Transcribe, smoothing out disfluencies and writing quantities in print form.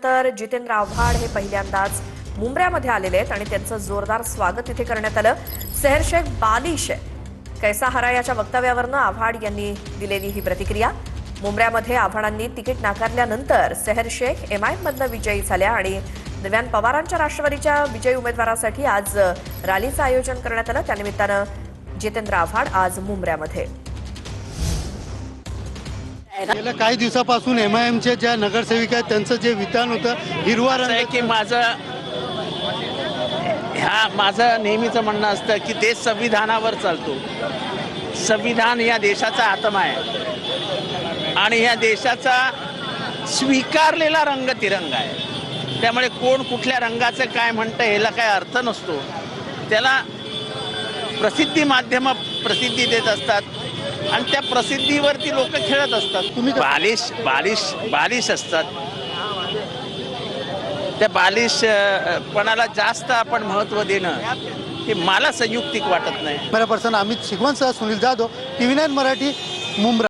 तर जितेंद्र आव्हाड हे पहिल्यांदाच मुंब्र्यामध्ये आलेले आहेत आणि त्यांचं जोरदार स्वागत इथे करण्यात आलं। सेहरशेख बालिश कैसा हरा याच्या वक्तव्यावरनं आव्हाड यांनी दिलेली ही प्रतिक्रिया। मुंब्र्यामध्ये आव्हाडांनी तिकीट नाकारल्यानंतर सेहरशेख एमआयएम मधनं विजयी झाल्या आणि दरम्यान पवारांच्या राष्ट्रवादीच्या विजयी उमेदवारासाठी आज रॅलीचं आयोजन करण्यात आलं। त्यानिमित्तानं जितेंद्र आव्हाड आज मुंब्र्यामध्ये। गेल्या काही दिवसापासून एमआयएमच्या ज्या नगरसेविका आहेत त्यांचं जे विधान होतं हिरवा रंग आहे की माझं नेहमीचं म्हणणं असतं की देश संविधानावर चालतो। संविधान या देशाचा आत्मा आहे आणि या देशाचा स्वीकारलेला रंग तिरंगा आहे। त्यामुळे कोण कुठल्या रंगाचं काय म्हणतं ह्याला काय अर्थ नसतो। त्याला प्रसिद्धी माध्यम प्रसिद्धी देत असतात आणि त्या प्रसिद्धीवरती लोक खेळत असतात। तुम्ही बालिश असतात। त्या बालिशपणाला जास्त आपण महत्त्व देणं हे मला संयुक्तिक वाटत नाही। कॅमेरा पर्सन अमित शिगवणसह सुनील जाधव, TV9 मराठी, मुंब्रा।